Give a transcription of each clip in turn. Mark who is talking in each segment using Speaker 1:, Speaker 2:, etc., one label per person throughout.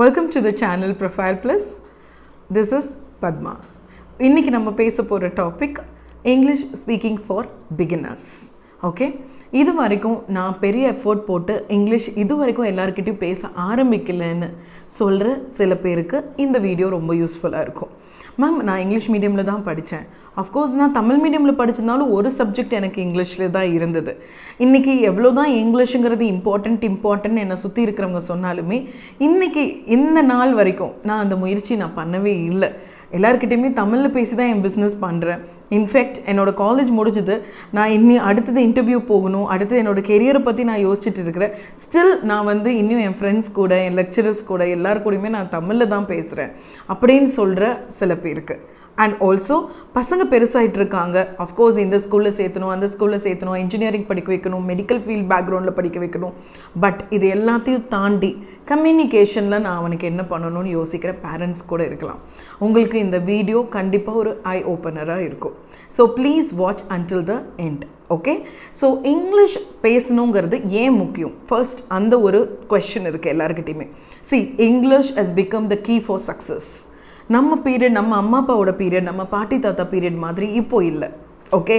Speaker 1: Welcome to the channel Profile Plus. This is Padma. இன்னைக்கு நம்ம பேச போற topic English speaking for beginners. Okay? இது வரைக்கும் நான் பெரிய எஃபோர்ட் போட்டு இங்கிலீஷ் இது வரைக்கும் எல்லார்கிட்டயும் பேச ஆரம்பிக்கலன்னு சொல்ற சில பேருக்கு இந்த வீடியோ ரொம்ப யூஸ்ஃபுல்லாக இருக்கும். மேம் நான் இங்கிலீஷ் மீடியமில் தான் படித்தேன். அஃப்கோர்ஸ் நான் தமிழ் மீடியமில் படிச்சிருந்தாலும் ஒரு சப்ஜெக்ட் எனக்கு இங்கிலீஷில் தான் இருந்தது. இன்றைக்கி எவ்வளோ தான் இங்கிலீஷுங்கிறது இம்பார்ட்டன்ட் என்னை சுற்றி இருக்கிறவங்க சொன்னாலுமே இன்றைக்கி இந்த நாள் வரைக்கும் நான் அந்த முயற்சி நான் பண்ணவே இல்லை. எல்லாருக்கிட்டையுமே தமிழில் பேசி தான் என் பிஸ்னஸ் பண்ணுறேன். இன்ஃபேக்ட் என்னோடய காலேஜ் முடிஞ்சது, நான் அடுத்தது இன்டர்வியூ போகணும், அடுத்தது என்னோடய கெரியரை பற்றி நான் யோசிச்சுட்டு இருக்கிறேன். ஸ்டில் நான் இன்னும் என் ஃப்ரெண்ட்ஸ் கூட என் லெக்சரர்ஸ் கூட எல்லார் கூடயுமே நான் தமிழில் தான் பேசுகிறேன் அப்படின்னு சொல்கிற சில பேருக்கு. அண்ட் ஆல்சோ பசங்க பெருசாகிட்டு இருக்காங்க. அஃப்கோர்ஸ் இந்த ஸ்கூலில் சேர்த்தணும், அந்த ஸ்கூலில் சேர்த்தணும், இன்ஜினியரிங் படிக்க வைக்கணும், மெடிக்கல் ஃபீல்ட் பேக்ரவுண்டில் படிக்க வைக்கணும். பட் இது எல்லாத்தையும் தாண்டி கம்யூனிகேஷனில் நான் அவனுக்கு என்ன பண்ணணும்னு யோசிக்கிற பேரண்ட்ஸ் கூட இருக்கலாம். உங்களுக்கு இந்த வீடியோ கண்டிப்பாக ஒரு ஐ ஓப்பனராக இருக்கும். So please watch until the end. Okay, so English பேசணுங்கிறது ஏன் முக்கியம்? ஃபர்ஸ்ட் அந்த ஒரு கொஸ்டின் இருக்குது எல்லாருக்கிட்டையுமே. English has become the key for success. நம்ம பீரியட், நம்ம அம்மா அப்பாவோட பீரியட், நம்ம பாட்டி தாத்தா பீரியட் மாதிரி இப்போது இல்லை. ஓகே,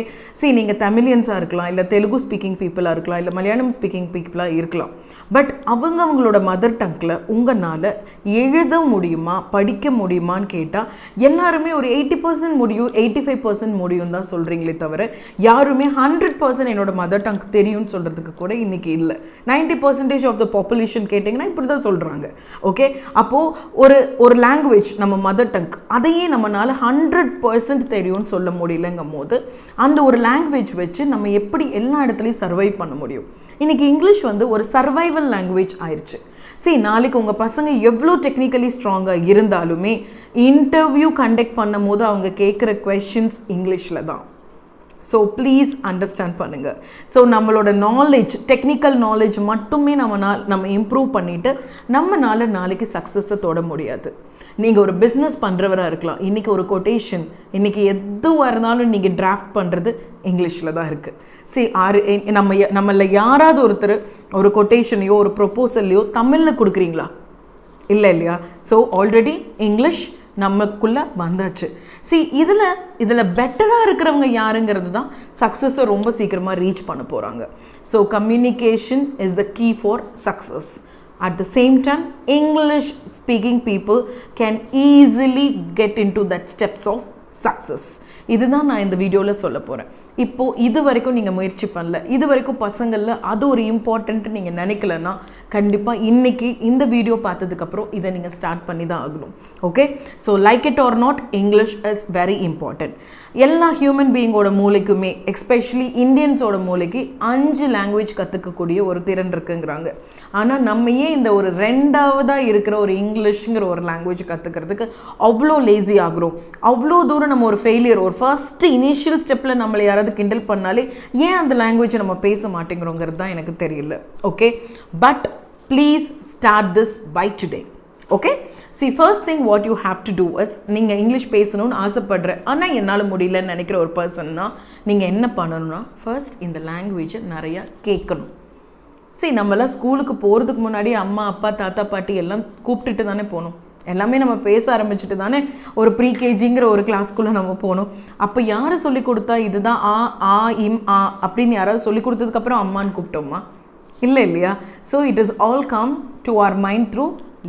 Speaker 1: நீங்கள் தமிழியன்ஸாக இருக்கலாம், இல்லை தெலுங்கு ஸ்பீக்கிங் பீப்புளாக இருக்கலாம், இல்லை மலையாளம் ஸ்பீக்கிங் பீப்புளாக இருக்கலாம். பட் அவங்களோட மதர் டங்கில் உங்களால் எழுத முடியுமா, படிக்க முடியுமான்னு கேட்டால் எல்லாருமே ஒரு 80% முடியும், 85% முடியும் தான் சொல்கிறீங்களே தவிர யாருமே 100% என்னோட மதர் டங் தெரியும்னு சொல்கிறதுக்கு கூட இன்றைக்கி இல்லை. 90% ஆஃப் த பாப்புலேஷன் கேட்டிங்கன்னா இப்படி தான் சொல்கிறாங்க. ஓகே, அப்போது ஒரு லாங்குவேஜ் நம்ம மதர் டங் அதையே நம்மளால் 100% தெரியும்னு சொல்ல முடியலங்கும் போது அந்த ஒரு லாங்குவேஜ் வச்சு நம்ம எப்படி எல்லா இடத்துலையும் சர்வைவ் பண்ண முடியும்? இன்னைக்கு இங்கிலீஷ் ஒரு சர்வைவல் லாங்குவேஜ் ஆயிடுச்சு. நாளைக்கு உங்கள் பசங்க எவ்வளோ டெக்னிக்கலி ஸ்ட்ராங்காக இருந்தாலுமே இன்டர்வியூ கண்டக்ட் பண்ணும் போது அவங்க கேட்குற கொஸ்டின்ஸ் இங்கிலீஷில் தான். ஸோ ப்ளீஸ் அண்டர்ஸ்டாண்ட் பண்ணுங்கள். ஸோ நம்மளோட நாலேஜ், டெக்னிக்கல் நாலேஜ் மட்டுமே நம்ம இம்ப்ரூவ் பண்ணிவிட்டு நம்மளால் நாளைக்கு சக்ஸஸை தொட முடியாது. நீங்கள் ஒரு பிஸ்னஸ் பண்ணுறவராக இருக்கலாம், இன்றைக்கி ஒரு கொட்டேஷன், இன்றைக்கி எதுவாக இருந்தாலும் நீங்கள் டிராஃப்ட் பண்ணுறது இங்கிலீஷில் தான் இருக்குது. நம்மள யாராவது ஒருத்தர் ஒரு கொட்டேஷனையோ ஒரு ப்ரொப்போசல்லையோ தமிழில் கொடுக்குறீங்களா? இல்லை இல்லையா? ஸோ ஆல்ரெடி இங்கிலீஷ் நமக்குள்ளே வந்தாச்சு. இதில் பெட்டராக இருக்கிறவங்க யாருங்கிறது தான் சக்ஸஸை ரொம்ப சீக்கிரமாக ரீச் பண்ண போகிறாங்க. So communication is the key for success. At the same time, English speaking people can easily get into that steps of success. இதுதான் நான் இந்த வீடியோவில் சொல்ல போகிறேன். இப்போது இது வரைக்கும் நீங்கள் முயற்சி பண்ணல, இது வரைக்கும் பசங்களில் அது ஒரு இம்பார்ட்டன்ட்டு நீங்கள் நினைக்கலன்னா கண்டிப்பாக இன்றைக்கி இந்த வீடியோ பார்த்ததுக்கப்புறம் இதை நீங்கள் ஸ்டார்ட் பண்ணி தான் ஆகணும். Okay, so like it or not, English is very important. எல்லா ஹியூமன் பீயிங்கோட மூளைக்குமே, எஸ்பெஷலி இந்தியன்ஸோட மூளைக்கு 5 லாங்குவேஜ் கற்றுக்கக்கூடிய ஒரு திறன் இருக்குங்கிறாங்க. ஆனால் நம்ம ஏன் இந்த ஒரு 2ஆவதாக இருக்கிற ஒரு இங்கிலீஷுங்கிற ஒரு லாங்குவேஜ் கற்றுக்கிறதுக்கு அவ்வளோ லேசி ஆகிறோம்? அவ்வளோ தூரம் நம்ம ஒரு ஃபெயிலியர், ஒரு ஃபர்ஸ்ட் இனிஷியல் ஸ்டெப்பில் நம்மளை யாராவது கிண்டல் பண்ணாலே ஏன் அந்த லாங்குவேஜை நம்ம பேச மாட்டேங்கிறோங்கிறது தான் எனக்கு தெரியல. Okay, but please start this by today. Okay, first thing what you have to do is, நீங்கள் இங்கிலீஷ் பேசணும்னு ஆசைப்படுறேன் ஆனால் என்னால் முடியலன்னு நினைக்கிற ஒரு பர்சன்னா நீங்கள் என்ன பண்ணணும்னா, ஃபர்ஸ்ட் இந்த லாங்குவேஜை நிறையா கேட்கணும். நம்மளாம் ஸ்கூலுக்கு போகிறதுக்கு முன்னாடி அம்மா அப்பா தாத்தா பாட்டி எல்லாம் கூப்பிட்டுட்டு தானே போகணும். எல்லாமே நம்ம பேச ஆரம்பிச்சுட்டு தானே ஒரு ப்ரீகேஜிங்கிற ஒரு கிளாஸ்க்குள்ளே நம்ம போகணும். அப்போ யார் சொல்லி கொடுத்தா இதுதான் ஆ இம் ஆ அப்படின்னு யாராவது சொல்லி கொடுத்ததுக்கப்புறம் அம்மான்னு கூப்பிட்டோமா? இல்லை இல்லையா? So it is all come to our mind through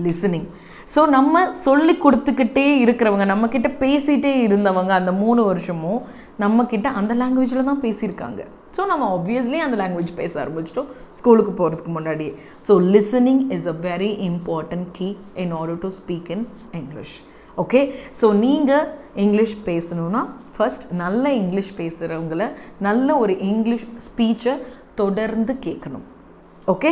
Speaker 1: listening. ஸோ நம்ம சொல்லி கொடுத்துக்கிட்டே இருக்கிறவங்க, நம்மக்கிட்ட பேசிகிட்டே இருந்தவங்க அந்த 3 வருஷமும் நம்மக்கிட்ட அந்த லாங்குவேஜில் தான் பேசியிருக்காங்க. ஸோ நம்ம ஆப்வியஸ்லி அந்த லாங்குவேஜ் பேச ஆரம்பிச்சிட்டோம் ஸ்கூலுக்கு போகிறதுக்கு முன்னாடியே. So listening is a very important key in order to speak in English. Okay, so நீங்கள் இங்கிலீஷ் பேசணுன்னா ஃபர்ஸ்ட் நல்ல இங்கிலீஷ் பேசுகிறவங்கள நல்ல ஒரு இங்கிலீஷ் ஸ்பீச்சை தொடர்ந்து கேட்கணும். Okay,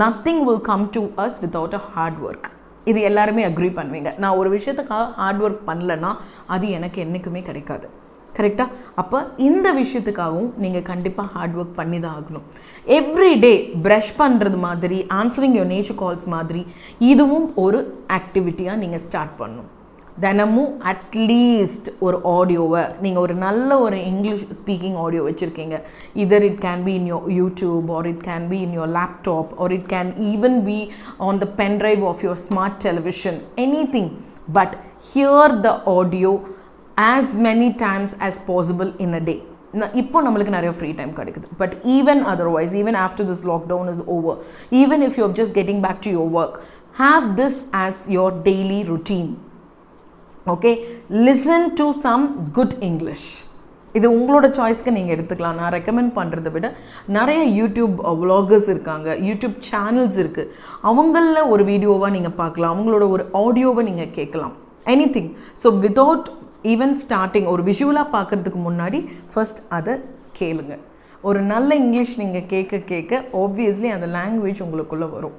Speaker 1: nothing will come to us without a hard work. இது எல்லாருமே அக்ரி பண்ணுவீங்க. நான் ஒரு விஷயத்துக்காக ஹார்ட் ஒர்க் பண்ணலைன்னா அது எனக்கு என்றைக்குமே கிடைக்காது. கரெக்டாக? அப்போ இந்த விஷயத்துக்காகவும் நீங்கள் கண்டிப்பாக ஹார்ட் ஒர்க் பண்ணி தான் ஆகணும். எவ்ரிடே ப்ரஷ் பண்ணுறது மாதிரி, ஆன்சரிங் யுவர் நேச்சர் கால்ஸ் மாதிரி இதுவும் ஒரு ஆக்டிவிட்டியாக நீங்கள் ஸ்டார்ட் பண்ணணும். தினமும் அட்லீஸ்ட் ஒரு ஆடியோவை நீங்கள் ஒரு நல்ல ஒரு இங்கிலீஷ் ஸ்பீக்கிங் ஆடியோ வச்சுருக்கீங்க. Either it can be in your YouTube or it can be in your laptop or it can even be on the pen drive of your smart television, anything, but hear the audio as many times as possible in a day. இப்போ நம்மளுக்கு நிறைய free time கிடைக்குது, but even otherwise, even after this lockdown is over, even if you are just getting back to your work, have this as your daily routine. Okay, listen to some good English. இது உங்களோட சாய்ஸ்க்கு நீங்கள் எடுத்துக்கலாம். நான் recommend பண்ணுறதை விட நிறைய YouTube vloggers இருக்காங்க, YouTube channels இருக்குது, அவங்களில் ஒரு வீடியோவாக நீங்கள் பார்க்கலாம், அவங்களோட ஒரு ஆடியோவை நீங்கள் கேட்கலாம், anything. So without even starting ஒரு விஷுவலாக பார்க்குறதுக்கு முன்னாடி ஃபர்ஸ்ட் அதை கேளுங்க. ஒரு நல்ல இங்கிலீஷ் நீங்கள் கேட்க கேட்க ஆப்வியஸ்லி அந்த லாங்குவேஜ் உங்களுக்குள்ளே வரும்.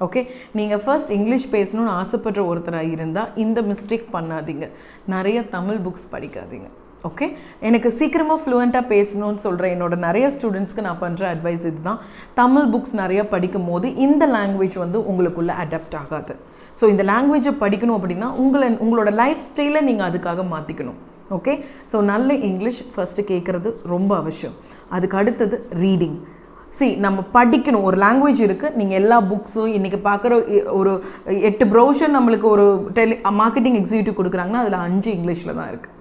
Speaker 1: ஓகே, நீங்கள் ஃபர்ஸ்ட் இங்கிலீஷ் பேசணும்னு ஆசைப்படுற ஒருத்தராக இருந்தால் இந்த மிஸ்டேக் பண்ணாதீங்க, நிறைய தமிழ் புக்ஸ் படிக்காதீங்க. ஓகே, எனக்கு சீக்கிரமாக ஃப்ளூவெண்ட்டாக பேசணும்னு சொல்கிற என்னோட நிறைய ஸ்டூடெண்ட்ஸ்க்கு நான் பண்ணுற அட்வைஸ் இதுதான். தமிழ் புக்ஸ் நிறையா படிக்கும் போது இந்த லாங்குவேஜ் வந்து உங்களுக்குள்ளே அடாப்ட் ஆகாது. ஸோ இந்த லாங்குவேஜை படிக்கணும் அப்படின்னா உங்களோட லைஃப் ஸ்டைலை நீங்கள் அதுக்காக மாற்றிக்கணும். ஓகே, ஸோ நல்ல இங்கிலீஷ் ஃபஸ்ட்டு கேட்குறது ரொம்ப அவசியம். அதுக்கு அடுத்தது ரீடிங். நம்ம படிக்கணும். ஒரு லாங்குவேஜ் இருக்குது, நீங்கள் எல்லா புக்ஸும் இன்றைக்கி பார்க்குற ஒரு 8 ப்ரௌஷர் நம்மளுக்கு ஒரு மார்க்கெட்டிங் எக்ஸிக்யூட்டிவ் கொடுக்குறாங்கன்னா அதில் 5 இங்கிலீஷில் தான் இருக்குது.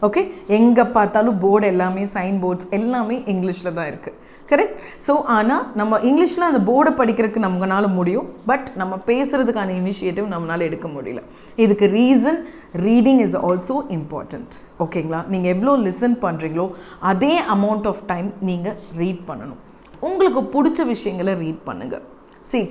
Speaker 1: ஓகே, எங்கே பார்த்தாலும் போர்டு எல்லாமே, சைன் போர்ட்ஸ் எல்லாமே இங்கிலீஷில் தான் இருக்குது. கரெக்ட். ஸோ ஆனால் நம்ம இங்கிலீஷில் அந்த போர்டை படிக்கிறதுக்கு நம்மளால முடியும், பட் நம்ம பேசுகிறதுக்கான இனிஷியேட்டிவ் நம்மளால் எடுக்க முடியல. இதுக்கு reason reading is also important. ஓகேங்களா, நீங்கள் எவ்வளோ லிசன் பண்ணுறீங்களோ அதே அமௌண்ட் ஆஃப் டைம் நீங்கள் ரீட் பண்ணணும். உங்களுக்கு பிடிச்ச விஷயங்களை ரீட் பண்ணுங்கள்.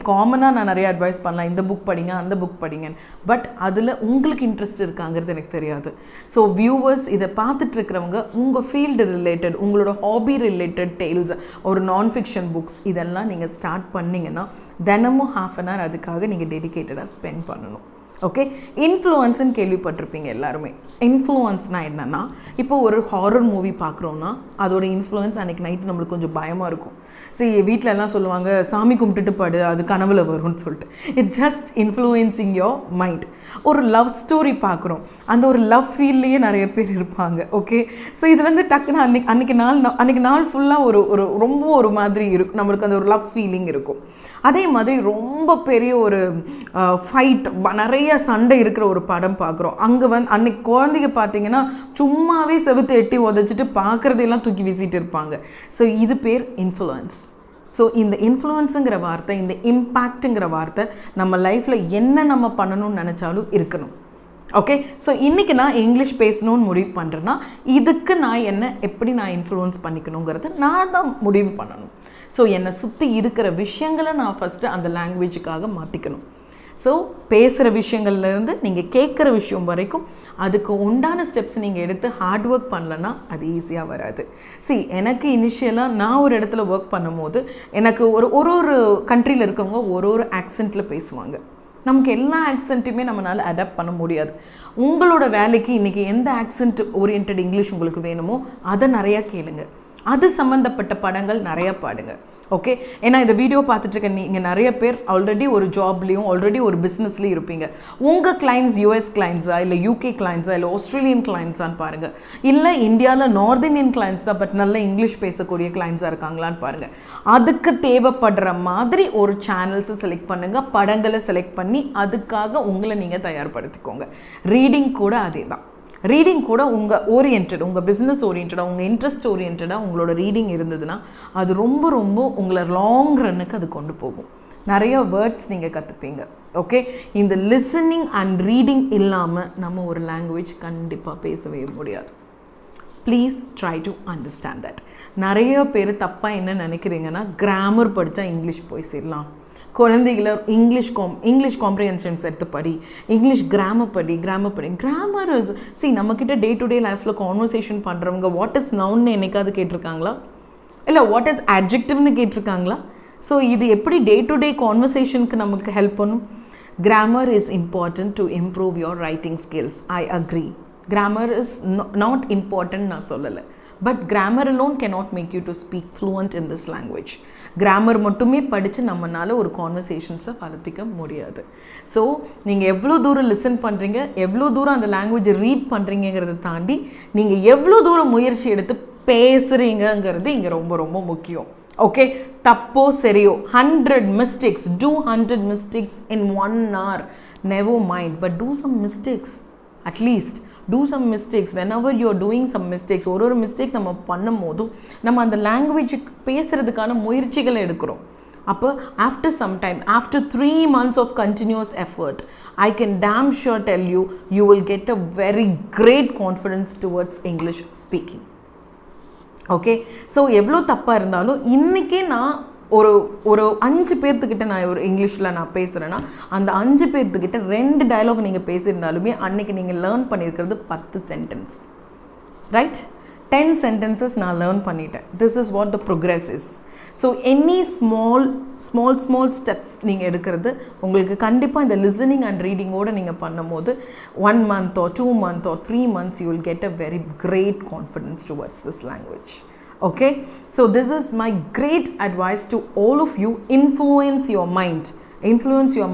Speaker 1: காமனாக நான் நிறைய அட்வைஸ் பண்ணலாம், இந்த புக் படிங்க, அந்த புக் படிங்க, பட் அதில் உங்களுக்கு இன்ட்ரெஸ்ட் இருக்காங்கிறது எனக்கு தெரியாது. ஸோ வியூவர்ஸ், இதை பார்த்துட்ருக்கிறவங்க உங்கள் ஃபீல்டு ரிலேட்டட், உங்களோட ஹாபி ரிலேட்டட் டெய்ல்ஸ், ஒரு நான் ஃபிக்ஷன் புக்ஸ், இதெல்லாம் நீங்கள் ஸ்டார்ட் பண்ணிங்கன்னா தினமும் ½ an hour அதுக்காக நீங்கள் டெடிகேட்டடாக ஸ்பெண்ட் பண்ணணும். ஓகே, இன்ஃப்ளூயன்ஸ்ன்னு கேள்விப்பட்டிருப்பீங்க எல்லாருமே. இன்ஃப்ளூயன்ஸ்னால் என்னென்னா, இப்போ ஒரு ஹாரர் மூவி பார்க்குறோன்னா அதோட இன்ஃப்ளூயன்ஸ் அன்றைக்கி நைட்டு நம்மளுக்கு கொஞ்சம் பயமாக இருக்கும். வீட்டில் எல்லாம் சொல்லுவாங்க, சாமி கும்பிட்டுட்டு படு, அது கனவுல வரும்னு சொல்லிட்டு. It's just influencing your mind. ஒரு லவ் ஸ்டோரி பார்க்குறோம், அந்த ஒரு லவ் ஃபீல்லையே நிறைய பேர் இருப்பாங்க. ஓகே, ஸோ இதுலேருந்து டக்குன்னு அன்றைக்கி நாள் ஃபுல்லாக ஒரு ரொம்ப ஒரு மாதிரி இருக்கும், நம்மளுக்கு அந்த ஒரு லவ் ஃபீலிங் இருக்கும். அதே மாதிரி ரொம்ப பெரிய ஒரு ஃபைட், நிறைய சண்டை இருக்கிற ஒரு படம் பார்க்குறோம். அங்கே அன்னைக்கு குழந்தைங்க பார்த்தீங்கன்னா சும்மாவே செவுத்து எட்டி உதச்சிட்டு பார்க்குறதையெல்லாம் தூக்கி வீசிட்டு இருப்பாங்க. ஸோ இது பேர் இன்ஃப்ளூயன்ஸ். ஸோ இந்த இன்ஃப்ளூயன்ஸுங்கிற வார்த்தை, இந்த இம்பேக்ட்டுங்கிற வார்த்தை நம்ம லைஃப்பில் என்ன நம்ம பண்ணணும்னு நினச்சாலும் இருக்கணும். ஓகே, ஸோ இன்றைக்கி நான் இங்கிலீஷ் பேசணும்னு முடிவு பண்ணுறேன்னா இதுக்கு நான் எப்படி நான் இன்ஃப்ளூயன்ஸ் பண்ணிக்கணுங்கிறத நான் தான் முடிவு பண்ணணும். ஸோ என்னை சுற்றி இருக்கிற விஷயங்களை நான் ஃபஸ்ட்டு அந்த லாங்குவேஜுக்காக மாற்றிக்கணும். ஸோ பேசுகிற விஷயங்கள்லேருந்து நீங்கள் கேட்குற விஷயம் வரைக்கும் அதுக்கு உண்டான ஸ்டெப்ஸ் நீங்கள் எடுத்து ஹார்ட் ஒர்க் பண்ணலன்னா அது ஈஸியாக வராது. எனக்கு இனிஷியலாக நான் ஒரு இடத்துல ஒர்க் பண்ணும்போது எனக்கு ஒரு கண்ட்ரியில் இருக்கவங்க ஒரு ஆக்சென்ட்டில் பேசுவாங்க. நமக்கு எல்லா ஆக்சென்ட்டையுமே நம்மளால் அடாப்ட் பண்ண முடியாது. உங்களோட வேலைக்கு இன்றைக்கி எந்த ஆக்சென்ட் ஓரியன்ட் இங்கிலீஷ் உங்களுக்கு வேணுமோ அதை நிறையா கேளுங்க, அது சம்மந்தப்பட்ட படங்கள் நிறையா பாடுங்க. ஓகே, ஏன்னா இந்த வீடியோ பார்த்துட்ருக்க நீங்கள் நிறைய பேர் ஆல்ரெடி ஒரு ஜாப்லேயும் ஆல்ரெடி ஒரு பிஸ்னஸ்லேயும் இருப்பீங்க. உங்கள் கிளைண்ட்ஸ் யூஎஸ் கிளைண்ட்ஸா, இல்லை யூகே கிளைண்ட்ஸா, இல்லை ஆஸ்திரேலியன் கிளைண்ட்ஸான்னு பாருங்கள், இல்லை இந்தியாவில் நார்த் இந்தியன் கிளைண்ட்ஸ் தான் பட் நல்லா இங்கிலீஷ் பேசக்கூடிய கிளைண்ட்ஸாக இருக்காங்களான்னு பாருங்கள். அதுக்கு தேவைப்படுற மாதிரி ஒரு சேனல்ஸை செலக்ட் பண்ணுங்கள், படங்களை செலக்ட் பண்ணி அதுக்காக உங்களை நீங்கள் தயார்படுத்திக்கோங்க. ரீடிங் கூட அதே தான். ரீடிங் கூட உங்கள் பிஸ்னஸ் ஓரியன்டாக, உங்கள் இன்ட்ரெஸ்ட் ஓரியன்டாக உங்களோட ரீடிங் இருந்ததுன்னா அது ரொம்ப உங்களை லாங் ரன்னுக்கு அது கொண்டு போகும். நிறைய வேர்ட்ஸ் நீங்கள் கற்றுப்பீங்க. ஓகே, இந்த லிசனிங் அண்ட் ரீடிங் இல்லாமல் நம்ம ஒரு லாங்குவேஜ் கண்டிப்பாக பேசவே முடியாது. Please try to understand that. நிறைய பேர் தப்பாக என்ன நினைக்கிறீங்கன்னா, கிராமர் படித்தா இங்கிலீஷ் போய் சேரலாம், குழந்தைகளை இங்கிலீஷ் காம்ப்ரிஹென்ஷன்ஸ் எடுத்து படி, இங்கிலீஷ் கிராமர் படி. கிராமர் இஸ் நம்மக்கிட்ட டே டு டே லைஃப்பில் கான்வர்சேஷன் பண்ணுறவங்க வாட் இஸ் நவுன்னு என்னைக்காவது கேட்டிருக்காங்களா, இல்லை வாட் இஸ் அட்ஜெக்டிவ்னு கேட்டிருக்காங்களா? ஸோ இது எப்படி டே டு டே கான்வர்சேஷனுக்கு நமக்கு ஹெல்ப் பண்ணும்? Grammar is important to improve your writing skills. I agree. Grammar is not important நான் சொல்லலை, but grammar alone cannot make you to speak fluent in this language. Grammar மட்டுமே படித்து நம்மளால் ஒரு கான்வர்சேஷன்ஸை வளர்த்திக்க முடியாது. So நீங்கள் எவ்வளோ தூரம் லிசன் பண்ணுறீங்க, எவ்வளோ தூரம் அந்த லாங்குவேஜை ரீட் பண்ணுறீங்கிறத தாண்டி நீங்கள் எவ்வளோ தூரம் முயற்சி எடுத்து பேசுகிறீங்கிறது இங்கே ரொம்ப ரொம்ப முக்கியம். ஓகே, தப்போ சரியோ 100 mistakes, do 100 mistakes in 1 hour, never mind, but do some mistakes, at least do some mistakes. Whenever you are doing some mistakes, ஒரு மிஸ்டேக் நம்ம பண்ணும் போதும் நம்ம அந்த லாங்குவேஜுக்கு பேசுகிறதுக்கான முயற்சிகளை எடுக்கிறோம். அப்போ after some time, after 3 months of continuous effort, I can damn sure tell you, you will get a very great confidence towards English speaking. Okay, so எவ்வளோ தப்பாக இருந்தாலும் இன்றைக்கி நான் ஒரு 5 பேர்த்துக்கிட்ட நான் ஒரு இங்கிலீஷில் நான் பேசுகிறேன்னா அந்த 5 பேர்த்துக்கிட்ட 2 டயலாக் நீங்கள் பேசியிருந்தாலுமே அன்றைக்கி நீங்கள் லேர்ன் பண்ணியிருக்கிறது 10 சென்டென்ஸ், ரைட்? 10 sentences நான் லேர்ன் பண்ணிட்டேன். This is what the progress is. So any small steps நீங்கள் எடுக்கிறது உங்களுக்கு கண்டிப்பாக இந்த லிசனிங் அண்ட் ரீடிங்கோடு நீங்கள் பண்ணும்போது 1 month or 2 months or 3 months you will get a very great confidence towards this language. Okay, so this is my great advice to all of you. Influence your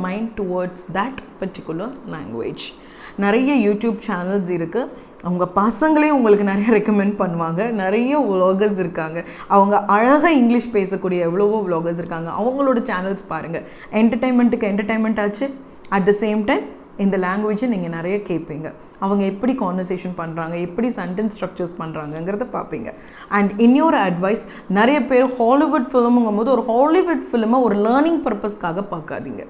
Speaker 1: mind towards that particular language. நிறைய YouTube channels இருக்குது, அவங்க பசங்களே உங்களுக்கு நிறைய recommend பண்ணுவாங்க. நிறைய vloggers இருக்காங்க, அவங்க அழகாக இங்கிலீஷ் பேசக்கூடிய எவ்வளவோ vloggers இருக்காங்க. அவங்களோட சேனல்ஸ் பாருங்கள். என்டர்டைன்மெண்ட்டுக்கு என்டர்டைன்மெண்ட் ஆச்சு, அட் த சேம் டைம் இந்த லாங்குவேஜை நீங்கள் நிறைய கேட்பீங்க. அவங்க எப்படி கான்வர்சேஷன் பண்ணுறாங்க, எப்படி சென்டென்ஸ் ஸ்ட்ரக்சர்ஸ் பண்ணுறாங்கங்கிறத பார்ப்பீங்க. அண்ட் இன்னொரு அட்வைஸ், நிறைய பேர் ஹாலிவுட் ஃபிலிமுங்கும் போது ஒரு ஹாலிவுட் ஃபிலிமை ஒரு லேர்னிங் பர்பஸ்க்காக பார்க்காதீங்க.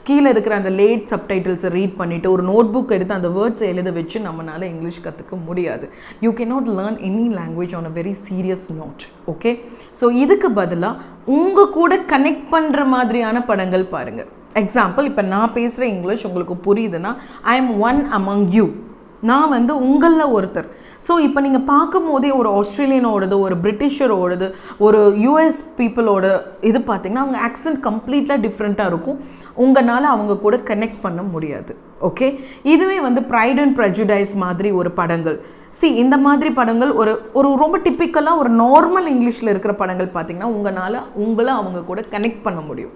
Speaker 1: கீழே இருக்கிற அந்த லேட் சப்டைட்டில்ஸை ரீட் பண்ணிவிட்டு ஒரு நோட் புக் எடுத்து அந்த வேர்ட்ஸை எழுத வச்சு நம்மளால் இங்கிலீஷ் கற்றுக்க முடியாது. You cannot learn any language on a very serious note. Okay, so இதுக்கு பதிலாக உங்கள் கூட கனெக்ட் பண்ணுற மாதிரியான படங்கள் பாருங்கள். எக்ஸாம்பிள், இப்போ நான் பேசுகிற இங்கிலீஷ் உங்களுக்கு புரியுதுன்னா, I am one among you, நான் வந்து உங்களில் ஒருத்தர். ஸோ இப்போ நீங்கள் பார்க்கும் போதே ஒரு ஆஸ்திரேலியனோடது, ஒரு பிரிட்டிஷரோடது, ஒரு யூஎஸ் பீப்புளோட இது பார்த்திங்கன்னா அவங்க ஆக்சென்ட் கம்ப்ளீட்டாக டிஃப்ரெண்ட்டாக இருக்கும். உங்களால் அவங்க கூட கனெக்ட் பண்ண முடியாது. ஓகே, இதுவே வந்து ப்ரைட் அண்ட் ப்ரெஜுடைஸ் மாதிரி ஒரு படங்கள், இந்த மாதிரி படங்கள் ஒரு ரொம்ப டிப்பிக்கலாக ஒரு நார்மல் இங்கிலீஷில் இருக்கிற படங்கள் பார்த்திங்கன்னா உங்களை அவங்க கூட கனெக்ட் பண்ண முடியும்.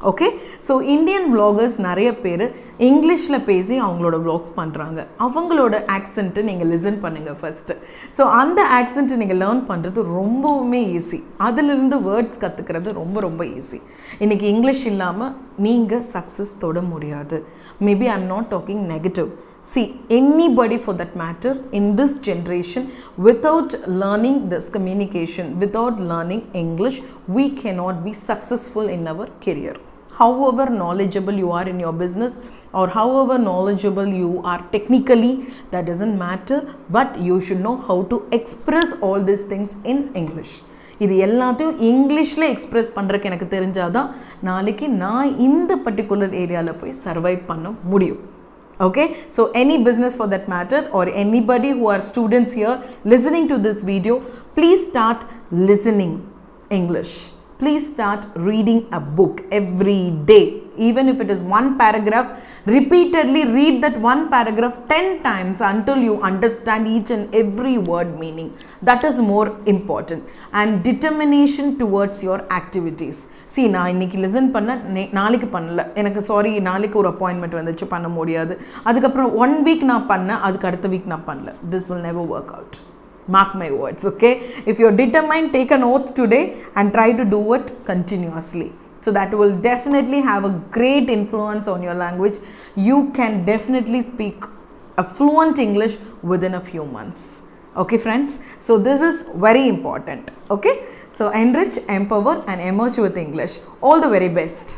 Speaker 1: ஓகே, ஸோ இந்தியன் vloggers நிறைய பேர் இங்கிலீஷில் பேசி அவங்களோட vlogs பண்ணுறாங்க. அவங்களோட ஆக்சென்ட்டு நீங்கள் லிசன் பண்ணுங்கள் ஃபஸ்ட்டு. ஸோ அந்த ஆக்சென்ட்டை நீங்கள் லேர்ன் பண்ணுறது ரொம்பவுமே ஈஸி. அதிலிருந்து வேர்ட்ஸ் கற்றுக்கிறது ரொம்ப ரொம்ப ஈஸி. இன்றைக்கி இங்கிலீஷ் இல்லாமல் நீங்கள் சக்ஸஸ் தொட முடியாது. Maybe I am not talking negative. See, anybody for that matter in this generation, without learning this communication, without learning English, we cannot be successful in our career. However knowledgeable you are in your business or however knowledgeable you are technically, that doesn't matter, but you should know how to express all these things in English. இது எல்லாத்தையும் இங்கிலீஷில் express பண்ணுறதுக்கு எனக்கு தெரிஞ்சாதான் நாளைக்கு நான் இந்த particular ஏரியாவில் போய் சர்வைவ் பண்ண முடியும். Okay, so any business for that matter or anybody who are students here listening to this video, please start listening English. Please start reading a book every day. Even if it is one paragraph, repeatedly read that one paragraph 10 times until you understand each and every word meaning. That is more important. And determination towards your activities. See, நான் இன்னைக்கு listen பண்ண, நாளைக்கு பண்ணல, எனக்கு sorry நாளைக்கு ஒரு appointment வந்துச்சு, பண்ண முடியாது. அதுக்கப்புறம் 1 week நான் பண்ணேன், அதுக்கு அடுத்த வீக் நான் பண்ணல. This will never work out. Mark my words, okay? If you're determined, take an oath today and try to do it continuously. So that will definitely have a great influence on your language. You can definitely speak a fluent English within a few months. Okay, friends? So this is very important, okay? So enrich, empower and emerge with English. All the very best.